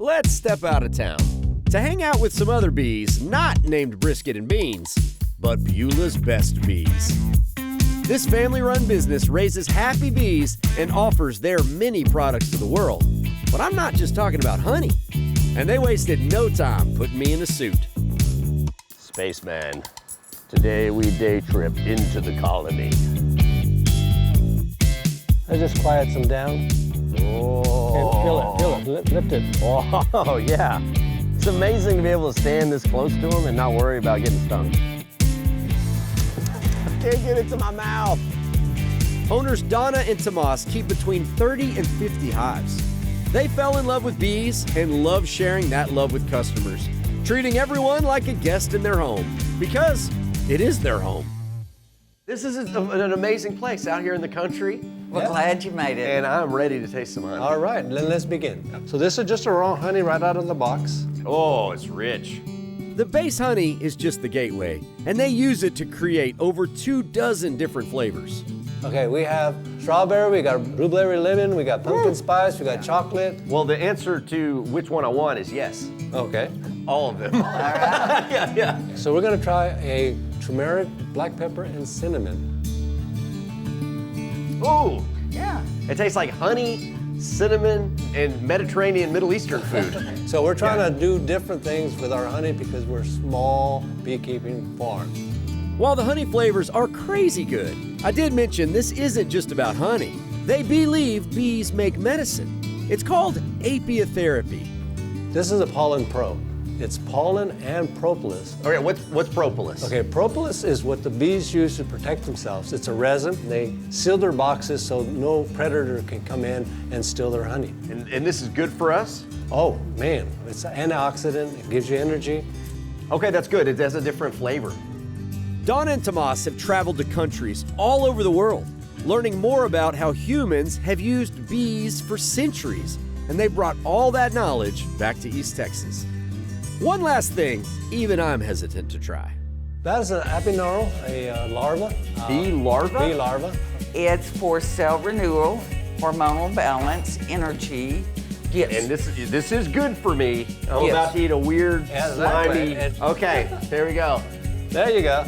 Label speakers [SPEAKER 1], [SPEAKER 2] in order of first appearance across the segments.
[SPEAKER 1] let's step out of town to hang out with some other bees not named Brisket and Beans, but Beulah's best bees. This family-run business raises happy bees and offers their many products to the world. But I'm not just talking about honey. And they wasted no time putting me in a suit.
[SPEAKER 2] Spaceman, today we day trip into the colony.
[SPEAKER 3] I just quiet them down.
[SPEAKER 2] Oh.
[SPEAKER 3] And feel it, lift it.
[SPEAKER 2] Oh, yeah. It's amazing to be able to stand this close to them and not worry about getting stung. I can't get it to my mouth.
[SPEAKER 1] Owners Donna and Tomas keep between 30 and 50 hives. They fell in love with bees and love sharing that love with customers, treating everyone like a guest in their home, because it is their home.
[SPEAKER 2] This is an amazing place out here in the country.
[SPEAKER 4] We're glad you made it.
[SPEAKER 2] And I'm ready to taste some honey.
[SPEAKER 3] All right, then let's begin. So this is just a raw honey right out of the box.
[SPEAKER 2] Oh, it's rich.
[SPEAKER 1] The base honey is just the gateway, and they use it to create over 24 different flavors.
[SPEAKER 3] Okay, we have strawberry, we got blueberry lemon, we got pumpkin spice, we got chocolate.
[SPEAKER 2] Well, the answer to which one I want is yes.
[SPEAKER 3] Okay.
[SPEAKER 2] All of them. All right. Yeah.
[SPEAKER 3] So we're gonna try a turmeric, black pepper, and cinnamon.
[SPEAKER 2] Ooh.
[SPEAKER 4] Yeah.
[SPEAKER 2] It tastes like honey, cinnamon, and Mediterranean Middle Eastern food.
[SPEAKER 3] So we're trying to do different things with our honey because we're a small beekeeping farm.
[SPEAKER 1] While the honey flavors are crazy good, I did mention this isn't just about honey. They believe bees make medicine. It's called apiotherapy.
[SPEAKER 3] This is a pollen probe. It's pollen and propolis.
[SPEAKER 2] Okay, what's propolis?
[SPEAKER 3] Okay, propolis is what the bees use to protect themselves. It's a resin. They seal their boxes so no predator can come in and steal their honey.
[SPEAKER 2] And this is good for us?
[SPEAKER 3] Oh, man, it's an antioxidant. It gives you energy.
[SPEAKER 2] Okay, that's good. It has a different flavor.
[SPEAKER 1] Donna and Tomas have traveled to countries all over the world, learning more about how humans have used bees for centuries, and they brought all that knowledge back to East Texas. One last thing, even I'm hesitant to try.
[SPEAKER 3] That is an apinaural, a larva.
[SPEAKER 2] Bee larva?
[SPEAKER 3] Bee larva.
[SPEAKER 4] It's for cell renewal, hormonal balance, energy. Yes.
[SPEAKER 2] And this is good for me. I'm
[SPEAKER 4] Yes.
[SPEAKER 2] about to eat a weird,
[SPEAKER 3] Yeah, exactly.
[SPEAKER 2] slimy. Okay, here we go.
[SPEAKER 3] There you go.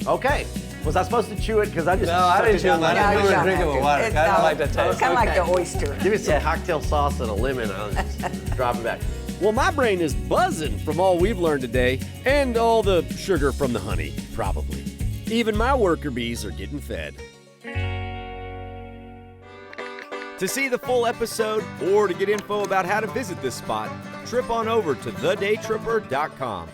[SPEAKER 2] Okay. Was I supposed to chew it? Because I just
[SPEAKER 3] No, I
[SPEAKER 2] sucked
[SPEAKER 3] didn't
[SPEAKER 2] it
[SPEAKER 3] chew
[SPEAKER 2] down
[SPEAKER 3] it.
[SPEAKER 2] my
[SPEAKER 3] I didn't
[SPEAKER 4] you
[SPEAKER 3] do it.
[SPEAKER 4] don't
[SPEAKER 3] Drink it
[SPEAKER 4] have
[SPEAKER 3] with
[SPEAKER 4] to.
[SPEAKER 3] water.
[SPEAKER 4] It's
[SPEAKER 3] Kinda
[SPEAKER 4] not-
[SPEAKER 3] like the taste.
[SPEAKER 4] Kind of like the oyster.
[SPEAKER 2] Give me some cocktail sauce and a lemon. I'll just drop it back.
[SPEAKER 1] Well, my brain is buzzing from all we've learned today, and all the sugar from the honey, probably. Even my worker bees are getting fed. To see the full episode or to get info about how to visit this spot, trip on over to thedaytripper.com.